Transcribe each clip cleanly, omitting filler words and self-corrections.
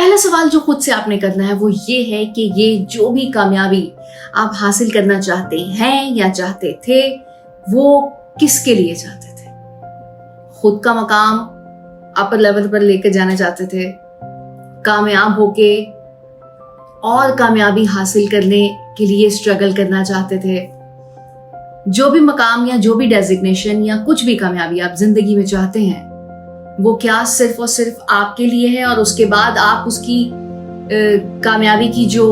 पहला सवाल जो खुद से आपने करना है वो ये है कि ये जो भी कामयाबी आप हासिल करना चाहते हैं या चाहते थे, वो किसके लिए चाहते थे? खुद का मकाम अपर लेवल पर लेकर जाना चाहते थे, कामयाब होके और कामयाबी हासिल करने के लिए स्ट्रगल करना चाहते थे? जो भी मकाम या जो भी डेजिग्नेशन या कुछ भी कामयाबी आप जिंदगी में चाहते हैं, वो क्या सिर्फ और सिर्फ आपके लिए है और उसके बाद आप उसकी कामयाबी की जो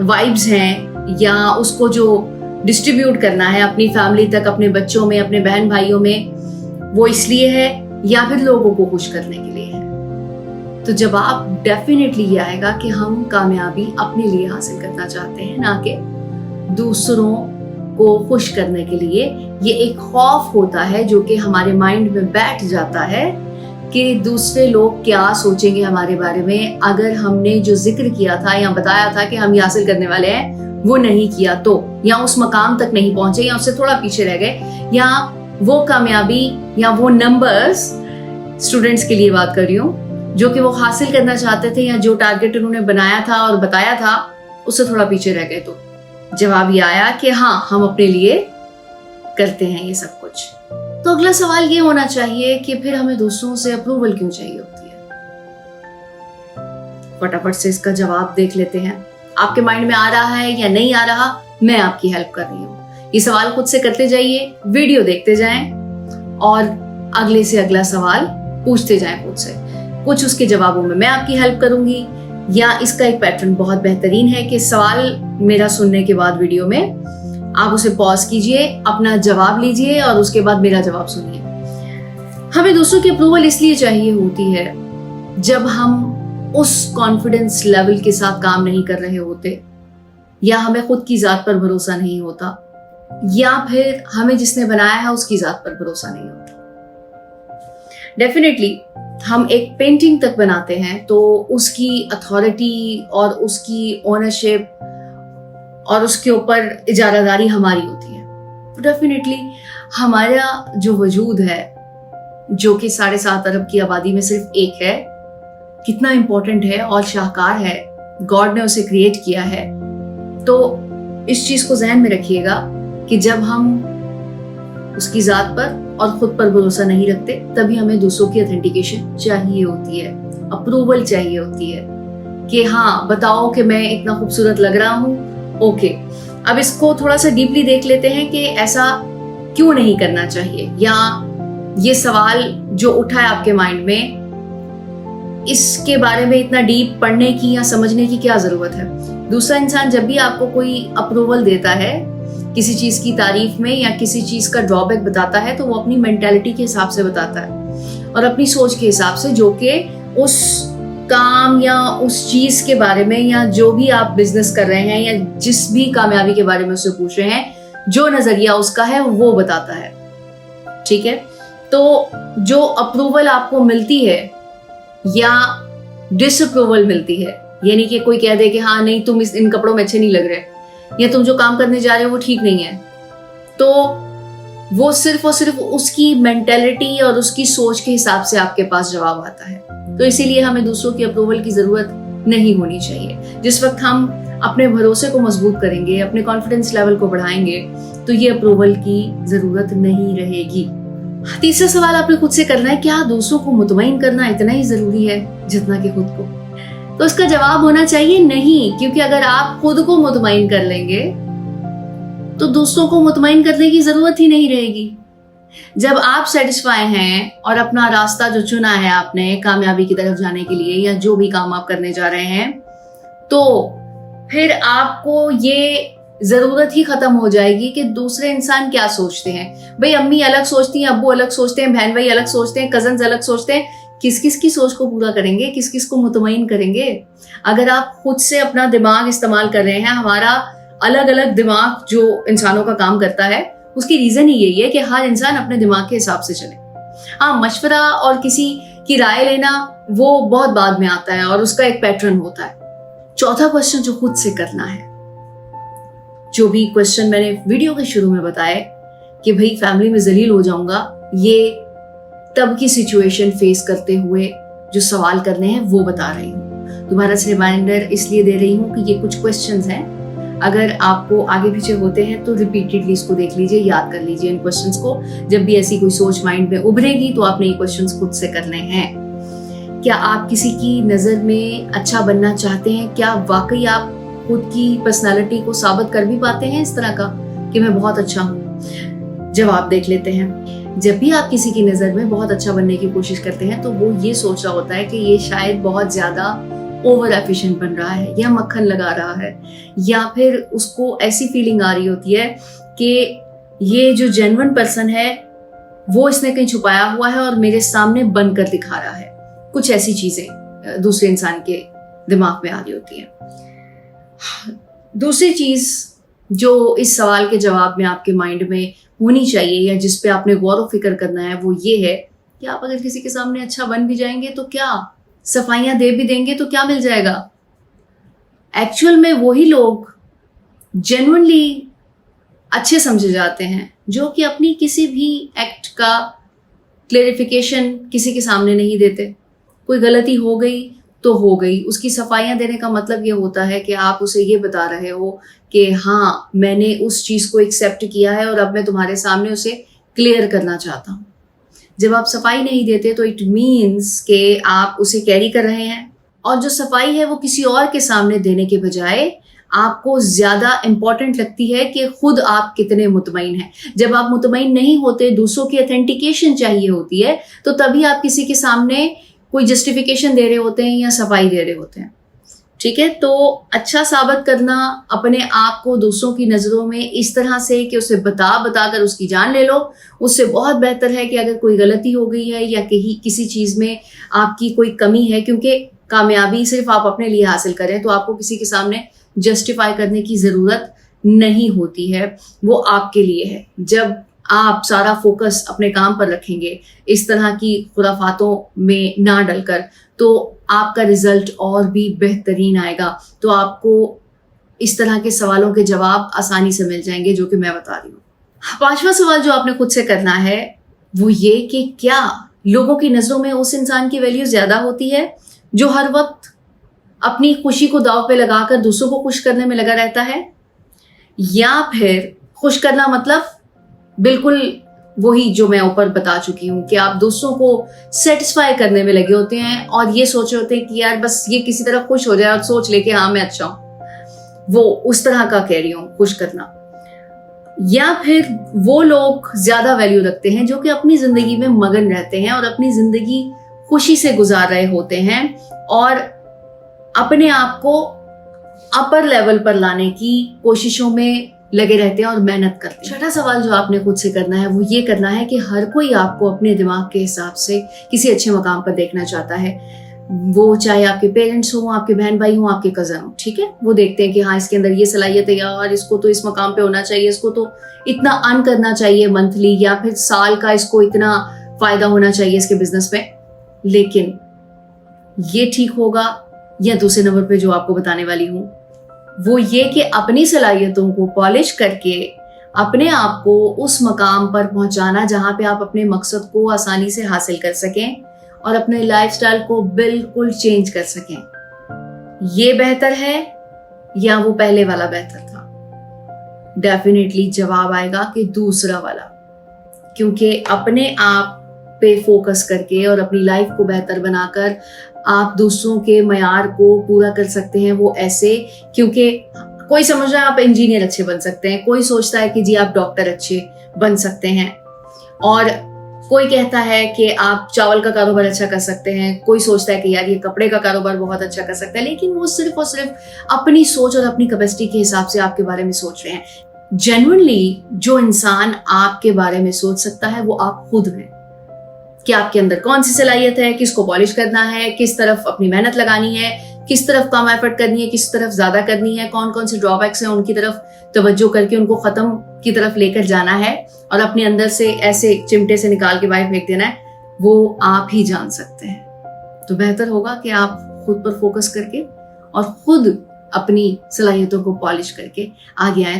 वाइब्स हैं या उसको जो डिस्ट्रीब्यूट करना है अपनी फैमिली तक, अपने बच्चों में, अपने बहन भाइयों में, वो इसलिए है या फिर लोगों को खुश करने के लिए है? तो जवाब डेफिनेटली ये आएगा कि हम कामयाबी अपने लिए हासिल करना चाहते हैं, ना कि दूसरों को खुश करने के लिए। ये एक खौफ होता है जो कि हमारे माइंड में बैठ जाता है कि दूसरे लोग क्या सोचेंगे हमारे बारे में अगर हमने जो जिक्र किया था या बताया था कि हम ये हासिल करने वाले हैं वो नहीं किया तो, या उस मकाम तक नहीं पहुंचे या उससे थोड़ा पीछे रह गए, या वो कामयाबी या वो नंबर्स, स्टूडेंट्स के लिए बात कर रही हूँ, जो कि वो हासिल करना चाहते थे या जो टारगेट उन्होंने बनाया था और बताया था उससे थोड़ा पीछे रह गए। तो जवाब ये आया कि हाँ, हम अपने लिए करते हैं ये सब कुछ। तो अगला सवाल ये होना चाहिए कि फिर हमें दूसरों से अप्रूवल क्यों चाहिए होती है? फटाफट से इसका जवाब देख लेते हैं। आपके माइंड में आ रहा है या नहीं आ रहा, मैं आपकी हेल्प कर रही हूँ। ये सवाल खुद से करते जाइए, वीडियो देखते जाएं और अगले से अगला सवाल पूछते जाएं खुद से। कुछ उसके जवाबों में मैं आपकी हेल्प करूंगी, या इसका एक पैटर्न बहुत बेहतरीन है कि सवाल मेरा सुनने के बाद वीडियो में आप उसे पॉज कीजिए, अपना जवाब लीजिए और उसके बाद मेरा जवाब सुनिए। हमें दूसरों की अप्रूवल इसलिए चाहिए होती है जब हम उस कॉन्फिडेंस लेवल के साथ काम नहीं कर रहे होते, या हमें खुद की जात पर भरोसा नहीं होता, या फिर हमें जिसने बनाया है उसकी जात पर भरोसा नहीं होता। डेफिनेटली हम एक पेंटिंग तक बनाते हैं तो उसकी अथॉरिटी और उसकी ओनरशिप और उसके ऊपर इजारादारी हमारी होती है। डेफिनेटली हमारा जो वजूद है, जो कि 7.5 अरब की आबादी में सिर्फ एक है, कितना इंपॉर्टेंट है और शाहकार है, गॉड ने उसे क्रिएट किया है। तो इस चीज को जहन में रखिएगा कि जब हम उसकी जात पर और खुद पर भरोसा नहीं रखते, तभी हमें दूसरों की ऑथेंटिकेशन चाहिए होती है, अप्रूवल चाहिए होती है कि हाँ बताओ कि मैं इतना खूबसूरत लग रहा हूँ। ओके, अब इसको थोड़ा सा डीपली देख लेते हैं कि ऐसा क्यों नहीं करना चाहिए, या ये सवाल जो उठा है आपके माइंड में, इसके बारे में इतना डीप पढ़ने की या समझने की क्या जरूरत है। दूसरा इंसान जब भी आपको कोई अप्रूवल देता है, किसी चीज की तारीफ में या किसी चीज का ड्रॉबैक बताता है, तो वो अपनी मेंटालिटी के हिसाब से बताता है और अपनी सोच के हिसाब से, जो कि उस काम या उस चीज के बारे में या जो भी आप बिजनेस कर रहे हैं या जिस भी कामयाबी के बारे में उससे पूछ रहे हैं, जो नजरिया उसका है वो बताता है। ठीक है, तो जो अप्रूवल आपको मिलती है या डिसअप्रूवल मिलती है, यानी कि कोई कह दे कि हाँ नहीं तुम इन कपड़ों में अच्छे नहीं लग रहे, या तुम जो काम करने जा रहे हो वो ठीक नहीं है, तो वो सिर्फ और सिर्फ उसकी मेंटेलिटी और उसकी सोच के हिसाब से आपके पास जवाब आता है। तो इसीलिए हमें दूसरों की अप्रूवल की जरूरत नहीं होनी चाहिए। जिस वक्त हम अपने भरोसे को मजबूत करेंगे, अपने कॉन्फिडेंस लेवल को बढ़ाएंगे, तो ये अप्रूवल की जरूरत नहीं रहेगी। तीसरा सवाल आपने खुद से करना है, क्या दूसरों को मुतमईन करना इतना ही जरूरी है जितना कि खुद को? तो इसका जवाब होना चाहिए नहीं, क्योंकि अगर आप खुद को मुतमईन कर लेंगे तो दूसरों को मुतमईन करने की जरूरत ही नहीं रहेगी। जब आप सेटिस्फाई हैं और अपना रास्ता जो चुना है आपने कामयाबी की तरफ जाने के लिए, या जो भी काम आप करने जा रहे हैं, तो फिर आपको ये जरूरत ही खत्म हो जाएगी कि दूसरे इंसान क्या सोचते हैं। भाई अम्मी अलग सोचती हैं, अब्बू अलग सोचते हैं, बहन भाई अलग सोचते हैं, कजन्स अलग सोचते हैं, किस किस की सोच को पूरा करेंगे, किस किस को मुतमईन करेंगे? अगर आप खुद से अपना दिमाग इस्तेमाल कर रहे हैं, हमारा अलग अलग दिमाग जो इंसानों का काम करता है, उसकी रीजन ही यही है कि हर इंसान अपने दिमाग के हिसाब से चले। हाँ, मशवरा और किसी की राय लेना वो बहुत बाद में आता है और उसका एक पैटर्न होता है। चौथा क्वेश्चन जो खुद से करना है, जो भी क्वेश्चन मैंने वीडियो के शुरू में बताया कि भाई फैमिली में जलील हो जाऊंगा, ये तब की सिचुएशन फेस करते हुए जो सवाल करने हैं वो बता रही हूँ। दोबारा से रिमाइंडर इसलिए दे रही हूँ कि ये कुछ क्वेश्चंस हैं, अगर आपको आगे पीछे होते हैं तो रिपीटेडली इसको देख लीजिए, याद कर लीजिए इन क्वेश्चंस को। जब भी ऐसी कोई सोच माइंड में उभरेगी तो आपने ये क्वेश्चंस खुद से करने हैं। क्या आप किसी की नजर में अच्छा बनना चाहते हैं? क्या वाकई आप खुद की पर्सनालिटी को साबित कर भी पाते हैं इस तरह का कि मैं बहुत अच्छा हूँ? जवाब देख लेते हैं। जब भी आप किसी की नजर में बहुत अच्छा बनने की कोशिश करते हैं तो वो ये सोच रहा होता है कि ये शायद बहुत ज्यादा ओवर एफिशिएंट बन रहा है या मक्खन लगा रहा है, या फिर उसको ऐसी फीलिंग आ रही होती है कि ये जो जेन्युइन पर्सन है वो इसने कहीं छुपाया हुआ है और मेरे सामने बनकर दिखा रहा है। कुछ ऐसी चीजें दूसरे इंसान के दिमाग में आ रही होती हैं। दूसरी चीज जो इस सवाल के जवाब में आपके माइंड में होनी चाहिए या जिस पे आपने गौर व फिक्र करना है वो ये है कि आप अगर किसी के सामने अच्छा बन भी जाएंगे तो क्या, सफाइयां दे भी देंगे तो क्या मिल जाएगा? एक्चुअल में वही लोग जेन्युइनली अच्छे समझे जाते हैं जो कि अपनी किसी भी एक्ट का क्लेरिफिकेशन किसी के सामने नहीं देते। कोई गलती हो गई तो हो गई, उसकी सफाइयां देने का मतलब ये होता है कि आप उसे ये बता रहे हो कि हाँ मैंने उस चीज को एक्सेप्ट किया है और अब मैं तुम्हारे सामने उसे क्लियर करना चाहता हूँ। जब आप सफाई नहीं देते तो इट मीन्स कि आप उसे कैरी कर रहे हैं, और जो सफाई है वो किसी और के सामने देने के बजाय आपको ज्यादा इंपॉर्टेंट लगती है कि खुद आप कितने मुतमईन हैं। जब आप मुतमईन नहीं होते, दूसरों की ऑथेंटिकेशन चाहिए होती है, तो तभी आप किसी के सामने कोई जस्टिफिकेशन दे रहे होते हैं या सफाई दे रहे होते हैं। ठीक है, तो अच्छा साबित करना अपने आप को दूसरों की नजरों में इस तरह से कि उसे बताकर उसकी जान ले लो, उससे बहुत बेहतर है कि अगर कोई गलती हो गई है या कहीं किसी चीज में आपकी कोई कमी है, क्योंकि कामयाबी सिर्फ आप अपने लिए हासिल करें तो आपको किसी के सामने जस्टिफाई करने की जरूरत नहीं होती है, वो आपके लिए है। जब आप सारा फोकस अपने काम पर रखेंगे, इस तरह की खुराफातों में ना डलकर, तो आपका रिजल्ट और भी बेहतरीन आएगा। तो आपको इस तरह के सवालों के जवाब आसानी से मिल जाएंगे जो कि मैं बता रही हूँ। 5वां सवाल जो आपने खुद से करना है वो ये कि क्या लोगों की नजरों में उस इंसान की वैल्यू ज्यादा होती है जो हर वक्त अपनी खुशी को दांव पे लगाकर दूसरों को खुश करने में लगा रहता है, या फिर खुश करना मतलब बिल्कुल वही जो मैं ऊपर बता चुकी हूँ कि आप दूसरों को सेटिस्फाई करने में लगे होते हैं और ये सोच रहे होते हैं कि यार बस ये किसी तरह खुश हो जाए और सोच ले कि हाँ मैं अच्छा हूं। वो उस तरह का कह रही हूँ खुश करना। या फिर वो लोग ज्यादा वैल्यू रखते हैं जो कि अपनी जिंदगी में मगन रहते हैं और अपनी जिंदगी खुशी से गुजार रहे होते हैं और अपने आप को अपर लेवल पर लाने की कोशिशों में लगे रहते हैं और मेहनत करते हैं। 6वां सवाल जो आपने खुद से करना है वो ये करना है कि हर कोई आपको अपने दिमाग के हिसाब से किसी अच्छे मकाम पर देखना चाहता है। वो चाहे आपके पेरेंट्स हो, आपके बहन भाई हो, आपके कजन हो, ठीक है, वो देखते हैं कि हाँ इसके अंदर ये सलाहियत है यार, इसको तो इस मकाम पे होना चाहिए, इसको तो इतना अर्न करना चाहिए मंथली या फिर साल का, इसको इतना फायदा होना चाहिए इसके बिजनेस में। लेकिन ये ठीक होगा या दूसरे नंबर पे जो आपको बताने वाली हूँ वो ये कि अपनी सलाहियतों को पॉलिश करके अपने आप को उस मकाम पर पहुंचाना जहां पे आप अपने मकसद को आसानी से हासिल कर सकें और अपने लाइफस्टाइल को बिल्कुल चेंज कर सकें। ये बेहतर है या वो पहले वाला बेहतर था? डेफिनेटली जवाब आएगा कि दूसरा वाला, क्योंकि अपने आप पे फोकस करके और अपनी लाइफ को बेहतर बनाकर आप दूसरों के मयार को पूरा कर सकते हैं। वो ऐसे, क्योंकि कोई समझ रहा है आप इंजीनियर अच्छे बन सकते हैं, कोई सोचता है कि जी आप डॉक्टर अच्छे बन सकते हैं, और कोई कहता है कि आप चावल का कारोबार अच्छा कर सकते हैं, कोई सोचता है कि यार ये कपड़े का कारोबार बहुत अच्छा कर सकता है। लेकिन वो सिर्फ और सिर्फ अपनी सोच और अपनी कैपेसिटी के हिसाब से आपके बारे में सोच रहे हैं। जेन्युइनली जो इंसान आपके बारे में सोच सकता है वो आप खुद हैं, कि आपके अंदर कौन सी सलाहियत है, किसको पॉलिश करना है, किस तरफ अपनी मेहनत लगानी है, किस तरफ कम एफर्ट करनी है, किस तरफ ज्यादा करनी है, कौन कौन से ड्रॉबैक्स हैं उनकी तरफ तवज्जो करके उनको खत्म की तरफ लेकर जाना है और अपने अंदर से ऐसे चिमटे से निकाल के बाहर फेंक देना है, वो आप ही जान सकते हैं। तो बेहतर होगा कि आप खुद पर फोकस करके और खुद अपनी सलाहियतों को पॉलिश करके आगे आए।